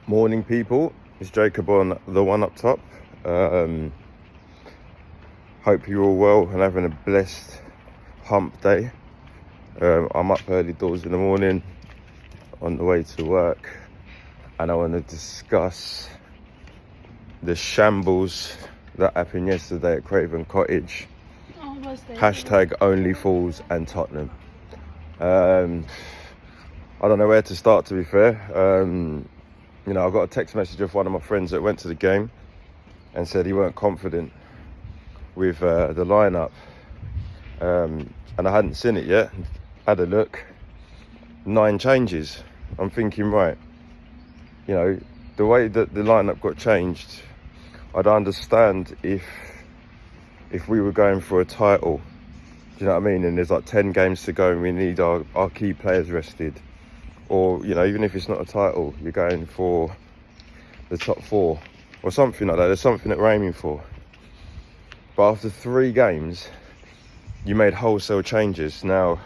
Morning, people. It's Jacob on the one up top. Hope you're all well and having a blessed hump day. I'm up early doors in the morning on the way to work, and I want to discuss the shambles that happened yesterday at Craven Cottage. Hashtag only fools and Tottenham. I don't know where to start, to be fair. I got a text message of one of my friends that went to the game and said he weren't confident with the lineup. And I hadn't seen it yet. Had a look. 9 changes. I'm thinking, right, the way that the lineup got changed, I'd understand if we were going for a title. Do you know what I mean? And there's like 10 games to go and we need our key players rested. Or, even if it's not a title, you're going for the top 4 or something like that. There's something that we're aiming for. But after 3 games, you made wholesale changes. Now,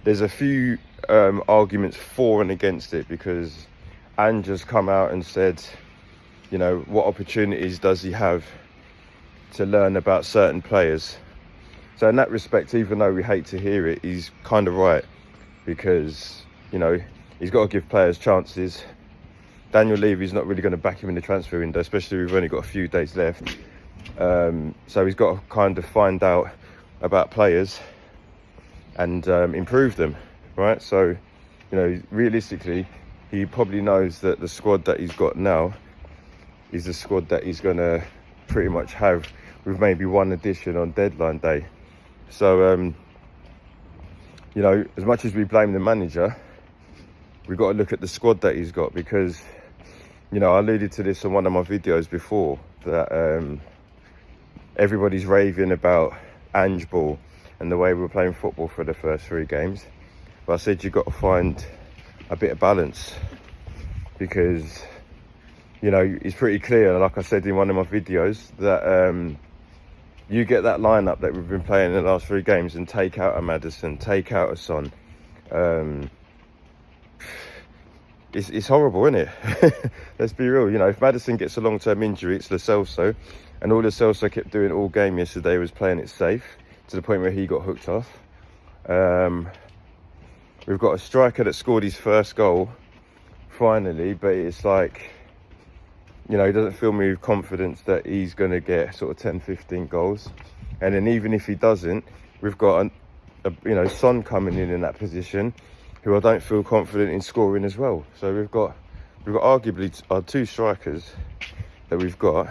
there's a few arguments for and against it, because Ange has come out and said, what opportunities does he have to learn about certain players? So in that respect, even though we hate to hear it, he's kind of right, because he's got to give players chances. Daniel Levy's not really going to back him in the transfer window, especially we've only got a few days left. So he's got to kind of find out about players and improve them, right? So, realistically, he probably knows that the squad that he's got now is the squad that he's going to pretty much have with maybe one addition on deadline day. So, as much as we blame the manager, we've got to look at the squad that he's got, because, I alluded to this on one of my videos before, that everybody's raving about Ange ball and the way we're playing football for the first 3 games. But I said you've got to find a bit of balance, because, it's pretty clear, like I said in one of my videos, that you get that lineup that we've been playing in the last 3 games and take out a Maddison, take out a Son. It's horrible, isn't it? Let's be real. If Maddison gets a long-term injury, it's Lo Celso, and all Lo Celso kept doing all game yesterday was playing it safe, to the point where he got hooked off. We've got a striker that scored his first goal, finally, but it's like, he doesn't fill me with confidence that he's going to get sort of 10, 15 goals. And then even if he doesn't, we've got Son coming in that position, who I don't feel confident in scoring as well. So we've got arguably our 2 strikers that we've got.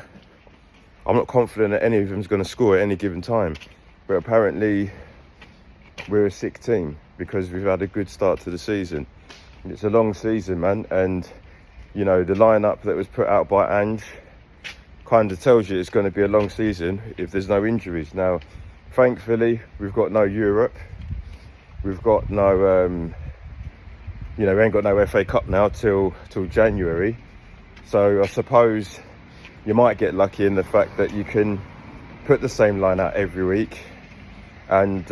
I'm not confident that any of them's going to score at any given time. But apparently we're a sick team because we've had a good start to the season. It's a long season, man, and the lineup that was put out by Ange kind of tells you it's going to be a long season if there's no injuries. Now, thankfully, we've got no Europe. We've got no, we ain't got no FA Cup now till January. So I suppose you might get lucky in the fact that you can put the same line out every week, and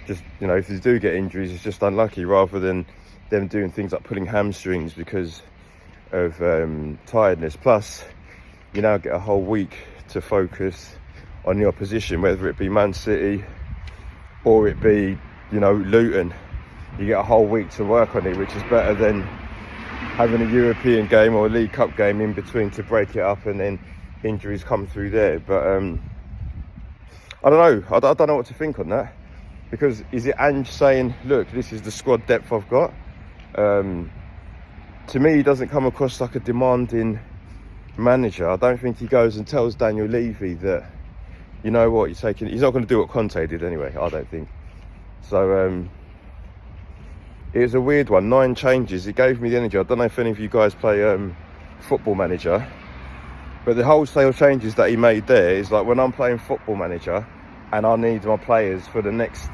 just if you do get injuries, it's just unlucky, rather than them doing things like pulling hamstrings because of tiredness. Plus, you now get a whole week to focus on the opposition, whether it be Man City or it be Luton. You get a whole week to work on it, which is better than having a European game or a League Cup game in between to break it up and then injuries come through there. But I don't know. I don't know what to think on that, because is it Ange saying, look, this is the squad depth I've got? To me, he doesn't come across like a demanding manager. I don't think he goes and tells Daniel Levy that, he's not going to do what Conte did anyway, I don't think. So it was a weird one. 9 changes. It gave me the energy. I don't know if any of you guys play Football Manager, but the wholesale changes that he made there is like when I'm playing Football Manager and I need my players for the next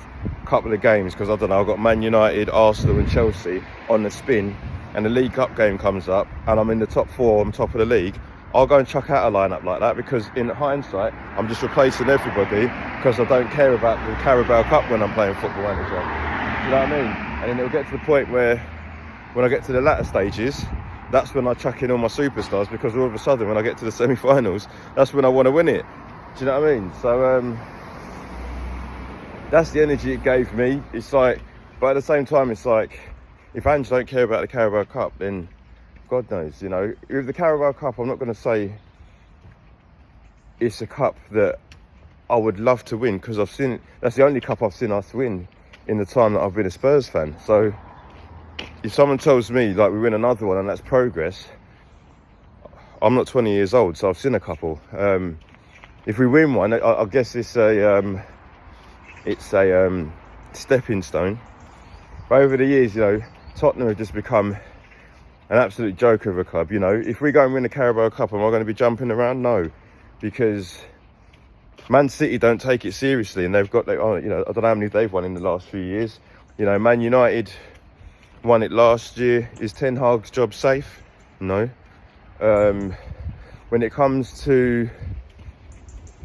couple of games, because I don't know, I've got Man United, Arsenal and Chelsea on the spin, and the League Cup game comes up and I'm in the top 4 on top of the league, I'll go and chuck out a lineup like that, because in hindsight I'm just replacing everybody, because I don't care about the Carabao Cup when I'm playing Football Manager. Do you know what I mean? And then it'll get to the point where when I get to the latter stages, that's when I chuck in all my superstars, because all of a sudden when I get to the semi-finals, that's when I want to win it. Do you know what I mean? So that's the energy it gave me. It's like, but at the same time, it's like, if Ange don't care about the Carabao Cup, then God knows, you know. With the Carabao Cup, I'm not going to say it's a cup that I would love to win, because I've seen, that's the only cup I've seen us win in the time that I've been a Spurs fan. So if someone tells me like we win another one and that's progress, I'm not 20 years old, so I've seen a couple. If we win one, I guess it's a stepping stone. But over the years, you know, Tottenham have just become an absolute joke of a club. You know, if we go and win the Carabao Cup, am I going to be jumping around? No, because Man City don't take it seriously, and they've got, you know, I don't know how many they've won in the last few years. You know, Man United won it last year. Is Ten Hag's job safe? No. When it comes to,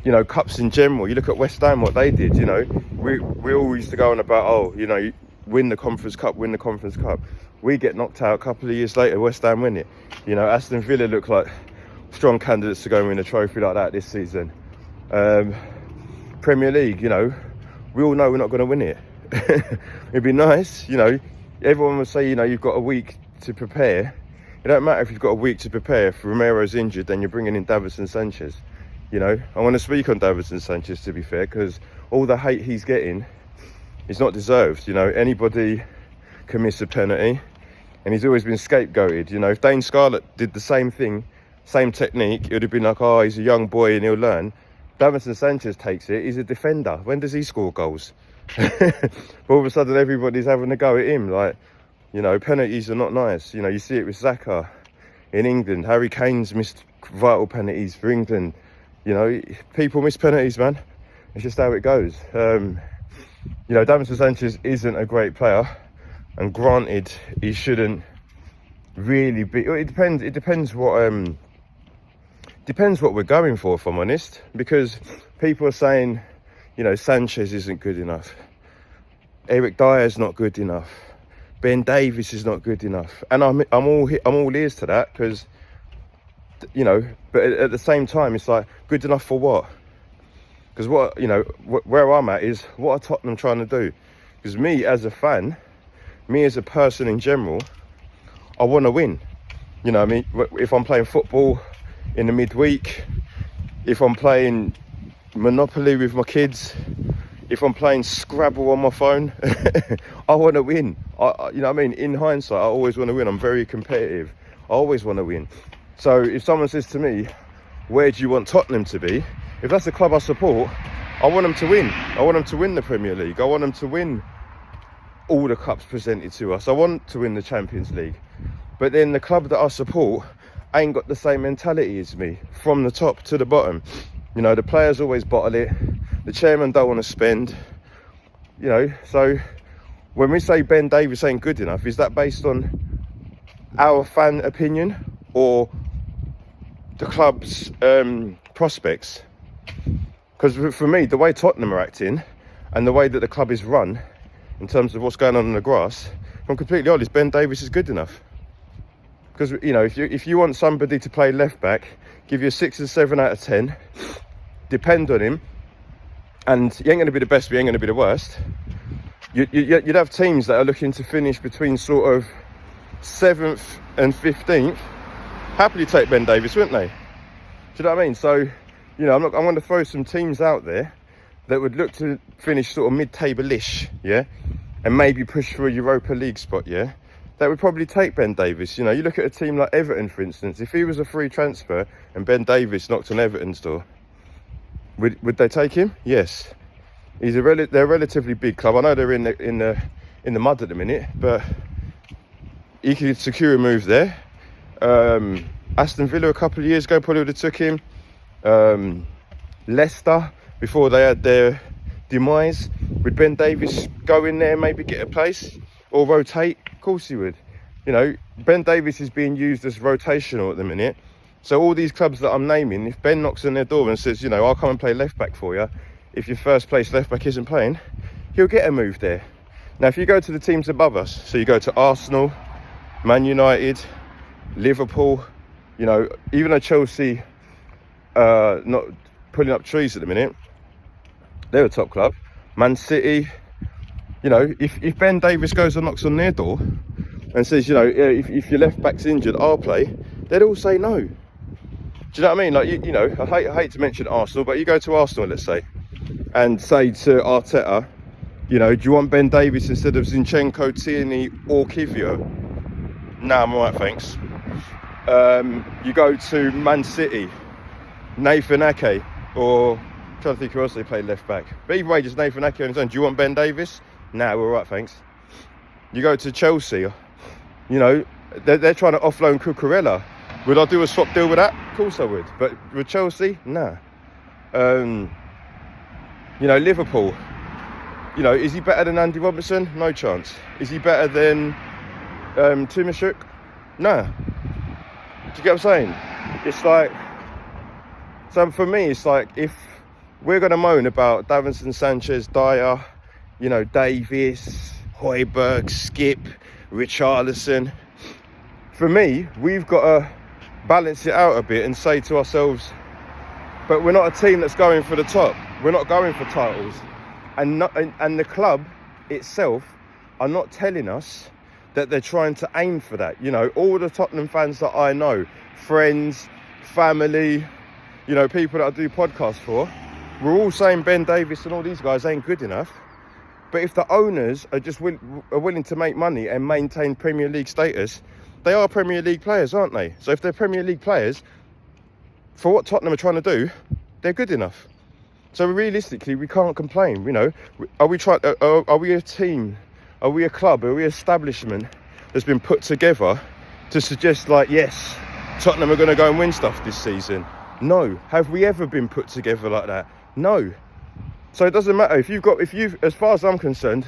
you know, cups in general, you look at West Ham, what they did. You know, we all used to go on about, oh, you know, win the Conference Cup, win the Conference Cup. We get knocked out a couple of years later, West Ham win it. You know, Aston Villa look like strong candidates to go and win a trophy like that this season. Premier League, you know, we all know we're not going to win it. It'd be nice, you know, everyone would say, you know, you've got a week to prepare. It don't matter if you've got a week to prepare. If Romero's injured, then you're bringing in Davinson Sanchez. You know, I want to speak on Davinson Sanchez, to be fair, because all the hate he's getting is not deserved. You know, anybody can miss a penalty, and he's always been scapegoated. You know, if Dane Scarlett did the same thing, same technique, it would have been like, oh, he's a young boy and he'll learn. Davinson Sanchez takes it, he's a defender. When does he score goals? But all of a sudden everybody's having a go at him. Like, you know, penalties are not nice. You know, you see it with Xhaka in England. Harry Kane's missed vital penalties for England. You know, people miss penalties, man. It's just how it goes. You know, Davinson Sanchez isn't a great player, and granted, he shouldn't really be. It depends what we're going for, if I'm honest. Because people are saying, you know, Sanchez isn't good enough, Eric Dyer's not good enough, Ben Davies is not good enough, and I'm all ears to that, because, you know, but at the same time, it's like, good enough for what? Because what, you know, where I'm at is, what are Tottenham trying to do? Because me as a fan, me as a person in general, I want to win. You know what I mean? If I'm playing football in the midweek, if I'm playing Monopoly with my kids, if I'm playing Scrabble on my phone, I want to win. You know what I mean? In hindsight, I always want to win. I'm very competitive. I always want to win. So if someone says to me, where do you want Tottenham to be? If that's the club I support, I want them to win. I want them to win the Premier League. I want them to win all the cups presented to us. I want to win the Champions League. But then the club that I support ain't got the same mentality as me, from the top to the bottom. You know, the players always bottle it. The chairman don't want to spend. You know, so when we say Ben Davies ain't good enough, is that based on our fan opinion or the club's prospects? Because for me, the way Tottenham are acting and the way that the club is run in terms of what's going on the grass, if I'm completely honest, Ben Davies is good enough. Because, you know, if you want somebody to play left back, give you a 6 or 7 out of 10, depend on him, and he ain't going to be the best, but he ain't going to be the worst. You'd have teams that are looking to finish between sort of 7th and 15th, happily take Ben Davies, wouldn't they? Do you know what I mean? So, you know, I'm going to throw some teams out there that would look to finish sort of mid-table-ish, yeah, and maybe push for a Europa League spot, yeah. That would probably take Ben Davies. You know, you look at a team like Everton, for instance. If he was a free transfer and Ben Davies knocked on Everton's door, would they take him? Yes. They're a relatively big club. I know they're in the mud at the minute, but he could secure a move there. Aston Villa a couple of years ago probably would have took him. Leicester, before they had their demise, would Ben Davies go in there, maybe get a place or rotate? Of course he would. You know, Ben Davies is being used as rotational at the minute. So all these clubs that I'm naming, if Ben knocks on their door and says, you know, I'll come and play left back for you, if your first place left back isn't playing, he'll get a move there. Now, if you go to the teams above us, so you go to Arsenal, Man United, Liverpool, you know, even though Chelsea not pulling up trees at the minute, they're a top club. Man City, you know, if Ben Davies goes and knocks on their door and says, you know, if your left back's injured, I'll play, they'd all say no. Do you know what I mean? Like, you know, I hate to mention Arsenal, but you go to Arsenal, let's say, and say to Arteta, you know, do you want Ben Davies instead of Zinchenko, Tierney or Kivior? Nah, I'm alright, thanks. You go to Man City, Nathan Ake, or I'm trying to think who else they play left back. But either way, just Nathan Ake on his own. Do you want Ben Davies? Nah, we're alright, thanks. You go to Chelsea, you know, they're trying to offload Cucurella. Would I do a swap deal with that? Of course I would. But with Chelsea, nah. You know, Liverpool, you know, is he better than Andy Robertson? No chance. Is he better than Timashuk? Nah. Do you get what I'm saying? It's like, so for me, it's like, if we're going to moan about Davinson Sanchez, Dyer, you know, Davies, Højbjerg, Skip, Richarlison, for me, we've got to balance it out a bit and say to ourselves, but we're not a team that's going for the top. We're not going for titles. And the club itself are not telling us that they're trying to aim for that. You know, all the Tottenham fans that I know, friends, family, you know, people that I do podcasts for, we're all saying Ben Davies and all these guys ain't good enough. But if the owners are just willing to make money and maintain Premier League status, they are Premier League players, aren't they? So if they're Premier League players, for what Tottenham are trying to do, they're good enough. So realistically, we can't complain. You know, are we a team? Are we a club? Are we an establishment that's been put together to suggest, like, yes, Tottenham are going to go and win stuff this season? No. Have we ever been put together like that? No. So it doesn't matter if you've, as far as I'm concerned,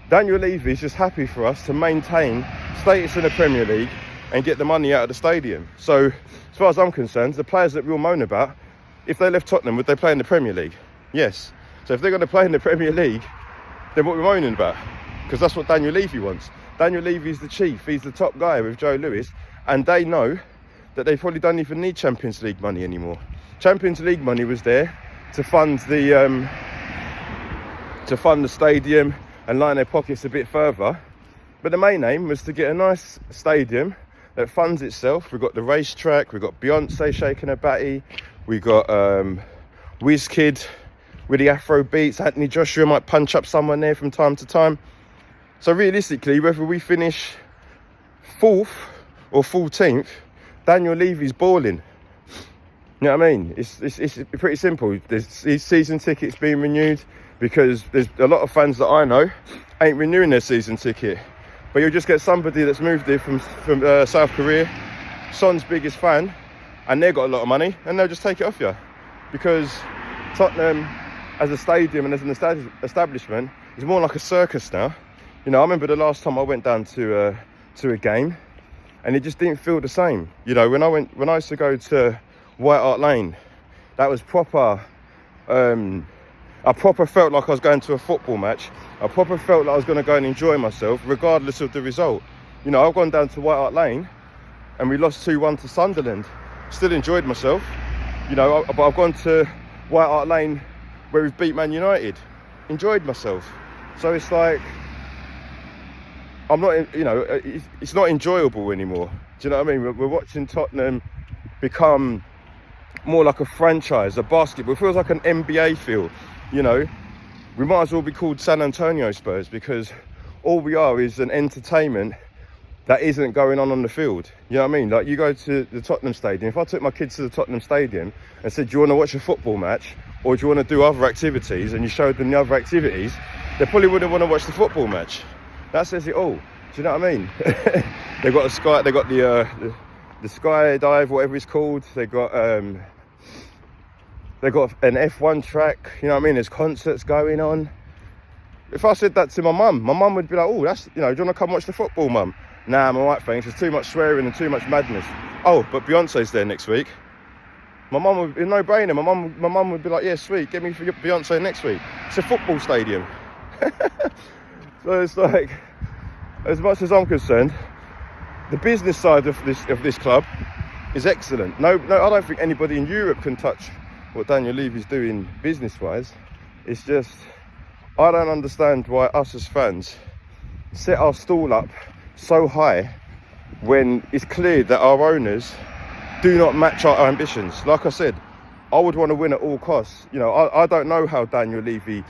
Daniel Levy is just happy for us to maintain status in the Premier League and get the money out of the stadium. So as far as I'm concerned, the players that we'll moan about, if they left Tottenham, would they play in the Premier League? Yes. So if they're going to play in the Premier League, then what we're moaning about? Because that's what Daniel Levy wants. Daniel Levy's the chief. He's the top guy with Joe Lewis. And they know that they probably don't even need Champions League money anymore. Champions League money was there to fund the stadium and line their pockets a bit further. But the main aim was to get a nice stadium that funds itself. We've got the racetrack. We've got Beyonce shaking her batty. We got Wizkid with the Afro beats. Anthony Joshua might punch up someone there from time to time. So realistically, whether we finish 4th or 14th, Daniel Levy's balling. You know what I mean? It's pretty simple. There's these season tickets being renewed because there's a lot of fans that I know ain't renewing their season ticket. But you'll just get somebody that's moved here from South Korea, Son's biggest fan, and they've got a lot of money, and they'll just take it off you. Because Tottenham, as a stadium and as an establishment, is more like a circus now. You know, I remember the last time I went down to a game, and it just didn't feel the same. You know, when I used to go to White Hart Lane, that was proper. I proper felt like I was going to a football match. I proper felt like I was going to go and enjoy myself, regardless of the result. You know, I've gone down to White Hart Lane, and we lost 2-1 to Sunderland. Still enjoyed myself. You know, but I've gone to White Hart Lane where we've beat Man United. Enjoyed myself. So it's like, I'm not, you know, it's not enjoyable anymore. Do you know what I mean? We're watching Tottenham become more like a franchise, a basketball. It feels like an NBA feel, you know. We might as well be called San Antonio Spurs, because all we are is an entertainment that isn't going on the field. You know what I mean? Like, you go to the Tottenham Stadium. If I took my kids to the Tottenham Stadium and said, do you want to watch a football match or do you want to do other activities, and you showed them the other activities, they probably wouldn't want to watch the football match. That says it all. Do you know what I mean? They got the skydive, whatever it's called. They got an F1 track. You know what I mean? There's concerts going on. If I said that to my mum would be like, oh, that's, you know, do you want to come watch the football, mum? Nah, I'm alright, thanks. There's too much swearing and too much madness. Oh, but Beyonce's there next week. My mum would be no brainer. My mum would be like, yeah, sweet, get me for Beyonce next week. It's a football stadium. So it's like, as much as I'm concerned, the business side of this club is excellent. No, I don't think anybody in Europe can touch what Daniel Levy's doing business-wise. It's just, I don't understand why us as fans set our stall up so high when it's clear that our owners do not match our ambitions. Like I said, I would want to win at all costs. You know, I don't know how Daniel Levy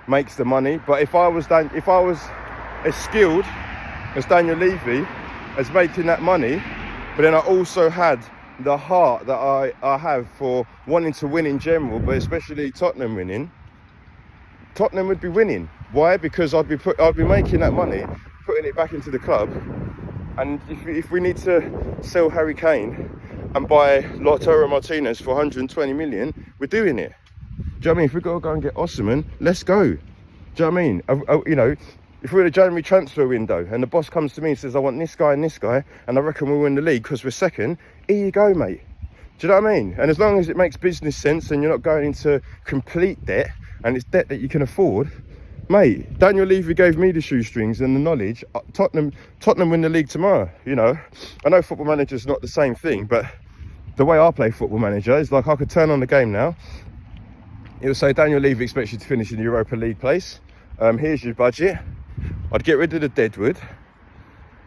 makes the money, but if I was as skilled as Daniel Levy as making that money, but then I also had the heart that I have for wanting to win in general, but especially Tottenham winning, Tottenham would be winning. Why? Because I'd be making that money, putting it back into the club, and if we need to sell Harry Kane and buy Lautaro Martinez for 120 million, we're doing it. Do you know what I mean? If we've got to go and get Osimhen, let's go. Do you know what I mean? You know, if we're in a January transfer window and the boss comes to me and says, I want this guy and this guy, and I reckon we'll win the league because we're second, here you go, mate. Do you know what I mean? And as long as it makes business sense and you're not going into complete debt, and it's debt that you can afford, mate, Daniel Levy gave me the shoestrings and the knowledge. Tottenham win the league tomorrow, you know. I know Football Manager's not the same thing, but the way I play Football Manager is like I could turn on the game now. It would say Daniel Levy expects you to finish in the Europa League place. Here's your budget. I'd get rid of the deadwood,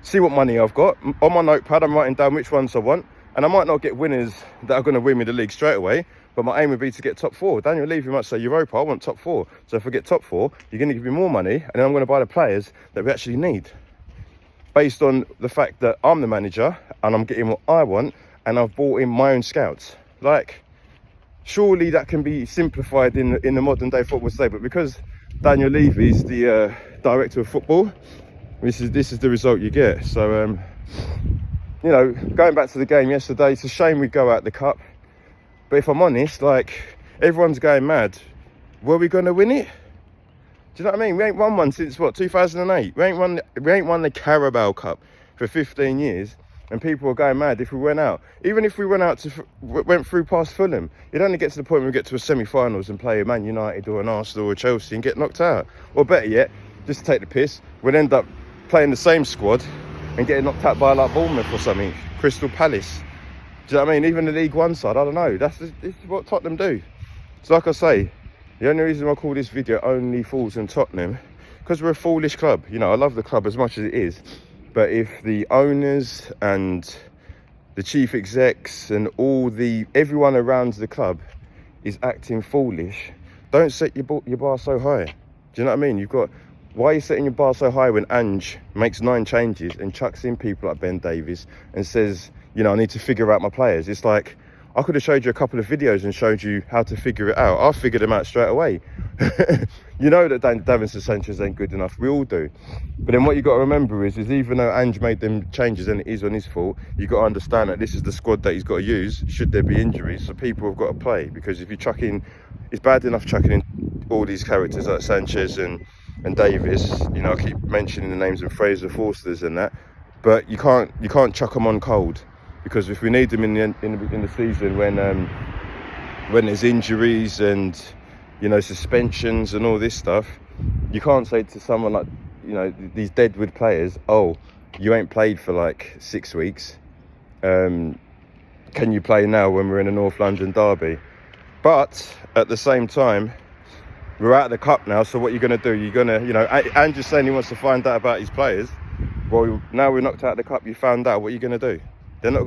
see what money I've got. On my notepad, I'm writing down which ones I want. And I might not get winners that are going to win me the league straight away, but my aim would be to get top 4. Daniel Levy might say, Europa, I want top 4. So if I get top 4, you're going to give me more money, and then I'm going to buy the players that we actually need. Based on the fact that I'm the manager, and I'm getting what I want, and I've bought in my own scouts. Like, surely that can be simplified in the modern day football today, but because Daniel Levy's the director of football, this is the result you get. So, you know, going back to the game yesterday, it's a shame we go out the cup. But if I'm honest, like, everyone's going mad. Were we going to win it? Do you know what I mean? We ain't won one since, what, 2008? We ain't won the Carabao Cup for 15 years. And people are going mad if we went out. Even if we went through past Fulham, you'd only get to the point where we get to a semi-finals and play a Man United or an Arsenal or Chelsea and get knocked out. Or better yet, just to take the piss, we'd end up playing the same squad and getting knocked out by like Bournemouth or something, Crystal Palace. Do you know what I mean? Even the League One side, I don't know. This is what Tottenham do. So like I say, the only reason I call this video Only Fools in Tottenham, because we're a foolish club. You know, I love the club as much as it is. But if the owners and the chief execs and everyone around the club is acting foolish, don't set your bar so high. Do you know what I mean? Why are you setting your bar so high when Ange makes 9 changes and chucks in people like Ben Davies and says, you know, I need to figure out my players? It's like, I could have showed you a couple of videos and showed you how to figure it out. I figured them out straight away. You know that Davinson Sanchez ain't good enough. We all do. But then what you got to remember is even though Ange made them changes and it is on his fault, you got to understand that this is the squad that he's got to use should there be injuries. So people have got to play, because if you chuck in, it's bad enough chucking in all these characters like Sanchez and Davis. You know, I keep mentioning the names of Fraser Forsters and that, but you can't chuck them on cold. Because if we need them in the season when there's injuries and, you know, suspensions and all this stuff, you can't say to someone like, you know, these deadwood players, oh, you ain't played for like 6 weeks. Can you play now when we're in a North London derby? But at the same time, we're out of the cup now. So what you're going to do? You're going to, you know, Ange is saying he wants to find out about his players. Well, now we're knocked out of the cup. You found out. What are you going to do?